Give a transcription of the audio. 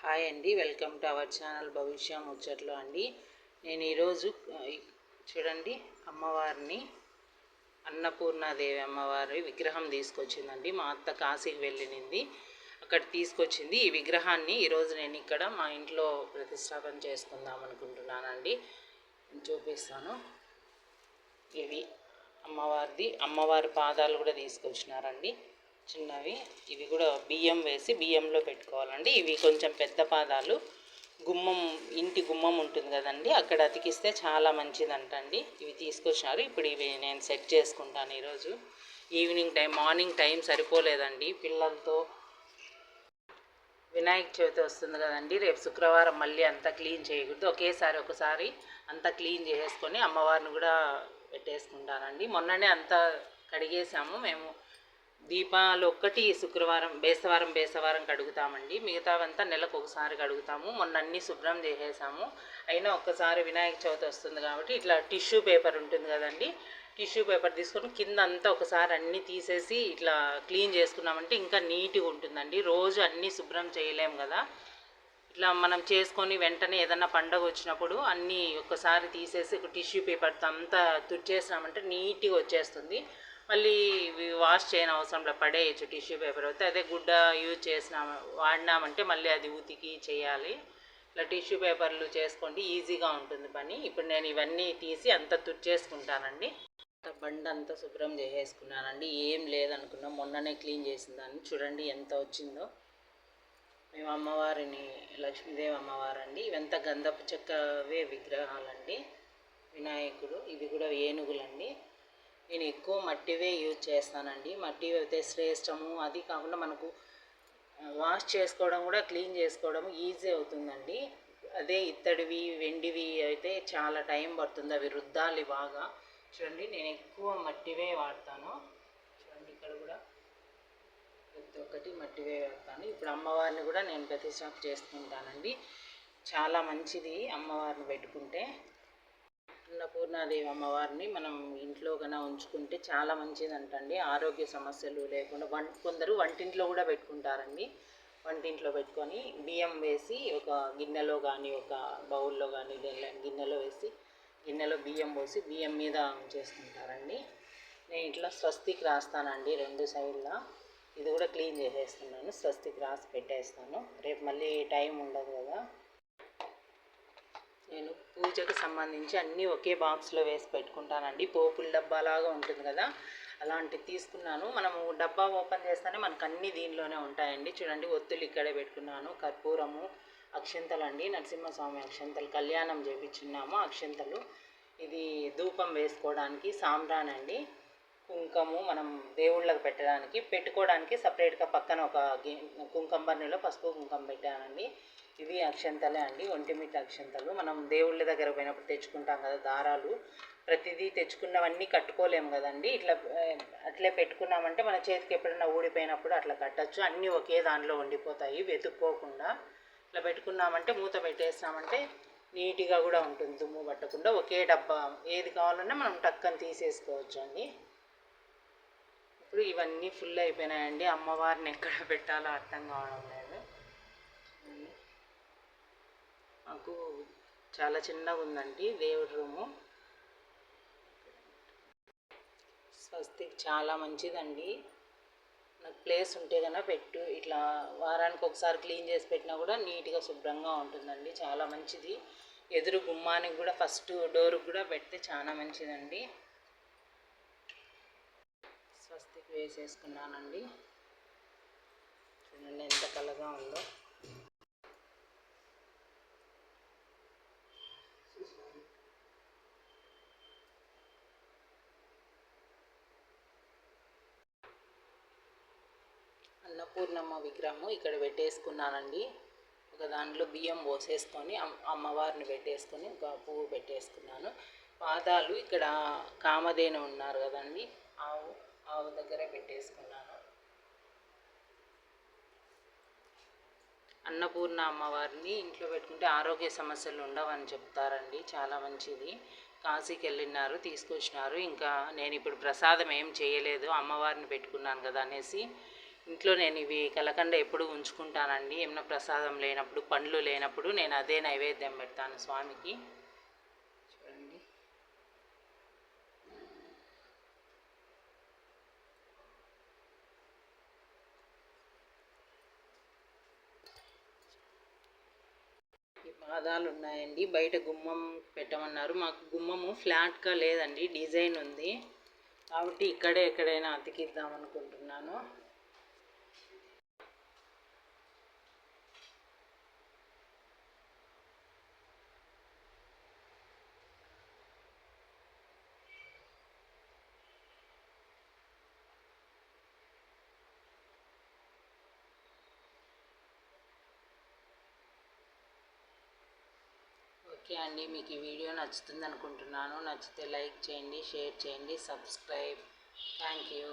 Hi అండి, welcome to our channel భవిష్య ముచ్చట్లు అండి. నేను ఈరోజు చూడండి అమ్మవారిని అన్నపూర్ణాదేవి అమ్మవారి విగ్రహం తీసుకొచ్చిందండి. మా అత్త కాశీకి వెళ్ళింది, అక్కడ తీసుకొచ్చింది. ఈ విగ్రహాన్ని ఈరోజు నేను ఇక్కడ మా ఇంట్లో ప్రతిష్టాపన చేసుకుందాం అనుకుంటున్నానండి. చూపిస్తాను. ఇవి అమ్మవారి పాదాలు కూడా తీసుకొచ్చినారండి, చిన్నవి. ఇవి కూడా బియ్యం వేసి బియ్యంలో పెట్టుకోవాలండి. ఇవి కొంచెం పెద్ద పాదాలు. ఇంటి గుమ్మం ఉంటుంది కదండి, అక్కడ అతికిస్తే చాలా మంచిదంటండి. ఇవి తీసుకొచ్చినారు. ఇప్పుడు ఇవి నేను సెట్ చేసుకుంటాను ఈరోజు ఈవినింగ్ టైం. మార్నింగ్ టైం సరిపోలేదండి పిల్లలతో. వినాయక చవితి వస్తుంది కదండి, రేపు శుక్రవారం. మళ్ళీ అంతా క్లీన్ చేయకూడదు, ఒకసారి అంతా క్లీన్ చేసేసుకొని అమ్మవారిని కూడా పెట్టేసుకుంటానండి. మొన్ననే అంతా కడిగేసాము మేము. దీపాలు ఒక్కటి శుక్రవారం బేసవారం కడుగుతామండి. మిగతావంతా నెలకు ఒకసారి కడుగుతాము. మొన్న అన్నీ శుభ్రం చేసేసాము. అయినా ఒక్కసారి వినాయక చవితి వస్తుంది కాబట్టి ఇట్లా టిష్యూ పేపర్ ఉంటుంది కదండి, టిష్యూ పేపర్ తీసుకొని కింద అంతా ఒకసారి అన్నీ తీసేసి ఇట్లా క్లీన్ చేసుకున్నామంటే ఇంకా నీట్గా ఉంటుందండి. రోజు అన్నీ శుభ్రం చేయలేము కదా, ఇట్లా మనం చేసుకొని వెంటనే ఏదన్నా పండగ వచ్చినప్పుడు అన్నీ ఒక్కసారి తీసేసి ఒక టిష్యూ పేపర్తో అంతా తుడిచేసినామంటే నీట్గా వచ్చేస్తుంది. మళ్ళీ వాష్ చేయని అవసరంలో పడేయచ్చు టిష్యూ పేపర్ అయితే. అదే గుడ్డ యూజ్ వాడినామంటే మళ్ళీ అది ఉతికి చేయాలి. ఇట్లా టిష్యూ పేపర్లు చేసుకోండి, ఈజీగా ఉంటుంది పని. ఇప్పుడు నేను ఇవన్నీ తీసి అంతా తుడిచేసుకుంటానండి. బండి అంతా శుభ్రం చేసేసుకున్నానండి. ఏం లేదనుకున్నాం, మొన్ననే క్లీన్ చేసిన దాన్ని. చూడండి ఎంత వచ్చిందో. మేము అమ్మవారిని లక్ష్మీదేవి అమ్మవారండి. ఇవంతా గంధపు చెక్కవే విగ్రహాలండి, వినాయకుడు. ఇవి కూడా ఏనుగులండి. నేను ఎక్కువ మట్టివే యూజ్ చేస్తానండి. మట్టి అయితే శ్రేష్టము. అది కాకుండా మనకు వాష్ చేసుకోవడం కూడా, క్లీన్ చేసుకోవడం ఈజీ అవుతుందండి. అదే ఇత్తడివి వెండివి అయితే చాలా టైం పడుతుంది, అవి రుద్దాలి బాగా. చూడండి నేను ఎక్కువ మట్టివే వాడతాను. చూడండి ఇక్కడ కూడా ప్రతి ఒక్కటి మట్టివే వాడతాను. ఇప్పుడు అమ్మవారిని కూడా నేను ప్రతిష్టాపన చేసుకుంటానండి. చాలా మంచిది అమ్మవారిని పెట్టుకుంటే. అన్నపూర్ణాదేవి అమ్మవారిని మనం ఇంట్లో కన్నా ఉంచుకుంటే చాలా మంచిదంటండి. ఆరోగ్య సమస్యలు లేకుండా. కొందరు వంటింట్లో కూడా పెట్టుకుంటారండి. వంటింట్లో పెట్టుకొని బియ్యం వేసి ఒక గిన్నెలో కానీ ఒక బౌల్లో కానీ గిన్నెలో వేసి గిన్నెలో బియ్యం పోసి బియ్యం మీద ఉంచేసుకుంటారండి. నేను ఇట్లా స్వస్తికి రాస్తానండి 2 సైడ్లా. ఇది కూడా క్లీన్ చేసేస్తున్నాను, స్వస్తికి రాసి పెట్టేస్తాను. రేపు మళ్ళీ టైం ఉండదు కదా. నేను పూజకు సంబంధించి అన్నీ ఒకే బాక్స్లో వేసి పెట్టుకుంటానండి. పోపుల డబ్బాలాగా ఉంటుంది కదా, అలాంటివి తీసుకున్నాను. మనము డబ్బా ఓపెన్ చేస్తేనే మనకు అన్నీ దీనిలోనే ఉంటాయండి. చూడండి ఒత్తులు ఇక్కడే పెట్టుకున్నాను. కర్పూరము, అక్షంతలు అండి, నరసింహస్వామి అక్షంతలు, కళ్యాణం చేపించున్నాము అక్షంతలు. ఇది ధూపం వేసుకోవడానికి సాంబ్రాన్ అండి. కుంకుమ మనం దేవుళ్ళకి పెట్టుకోవడానికి సపరేట్గా పక్కన ఒక కుంకుమ బన్నెలో పసుపు కుంకుమ పెట్టానండి. ఇవి అక్షంతలే అండి, ఒంటిమిట్ట అక్షంతలు. మనం దేవుళ్ళ దగ్గర పోయినప్పుడు తెచ్చుకుంటాం కదా దారాలు, ప్రతిదీ తెచ్చుకున్నవన్నీ కట్టుకోలేము కదండి. అట్లే పెట్టుకున్నామంటే మన చేతికి ఎప్పుడైనా ఊడిపోయినప్పుడు అట్లా కట్టచ్చు. అన్నీ ఒకే దానిలో ఉండిపోతాయి వెతుక్కోకుండా. ఇట్లా పెట్టుకున్నామంటే మూత పెట్టేసినామంటే నీట్గా కూడా ఉంటుంది, దుమ్ము పట్టకుండా. ఒకే డబ్బా ఏది కావాలన్నా మనం టక్కని తీసేసుకోవచ్చు అండి. ఇప్పుడు ఇవన్నీ ఫుల్ అయిపోయినాయండి. అమ్మవారిని ఎక్కడ పెట్టాలో అర్థం కావడం లేదు. మాకు చాలా చిన్నగా ఉందండి దేవుడి రూము. స్వస్తిక్ చాలా మంచిదండి. నాకు ప్లేస్ ఉంటే కనుక ఇట్లా వారానికి ఒకసారి క్లీన్ చేసి పెట్టినా కూడా నీట్గా శుభ్రంగా ఉంటుందండి. చాలా మంచిది. ఎదురు గుమ్మానికి కూడా ఫస్ట్ డోర్కి కూడా పెడితే చాలా మంచిదండి. స్వస్తిక్ వేసేసుకున్నానండి. చూడండి ఎంత కలగా ఉందో. అన్నపూర్ణమ్మ విగ్రహము ఇక్కడ పెట్టేసుకున్నానండి. ఒక దాంట్లో బియ్యం పోసేసుకొని అమ్మవారిని పెట్టేసుకొని ఒక పువ్వు పెట్టేసుకున్నాను. పాదాలు ఇక్కడ కామధేను ఉన్నారు కదండి, ఆవు దగ్గర పెట్టేసుకున్నాను. అన్నపూర్ణ అమ్మవారిని ఇంట్లో పెట్టుకుంటే ఆరోగ్య సమస్యలు ఉండవని చెప్తారండి, చాలా మంచిది. కాశీకి వెళ్ళినారు, తీసుకొచ్చినారు. ఇంకా నేను ఇప్పుడు ప్రసాదం ఏం చేయలేదు, అమ్మవారిని పెట్టుకున్నాను కదా అనేసి ఇంట్లో నేను ఇవి కలకండ ఎప్పుడు ఉంచుకుంటానండి. ఏమైనా ప్రసాదం లేనప్పుడు, పండ్లు లేనప్పుడు నేను అదే నైవేద్యం పెడతాను స్వామికి. చూడండి. ఈ పాదాలు ఉన్నాయండి. బయట గుమ్మం పెట్టమన్నారు. మాకు గుమ్మము ఫ్లాట్గా లేదండి, డిజైన్ ఉంది కాబట్టి ఇక్కడే ఎక్కడైనా అతికిద్దాం అనుకుంటున్నాను. ఓకే అండి, మీకు ఈ వీడియో నచ్చుతుంది అనుకుంటున్నాను. నచ్చితే లైక్ చేయండి, షేర్ చేయండి, సబ్స్క్రైబ్. Thank you.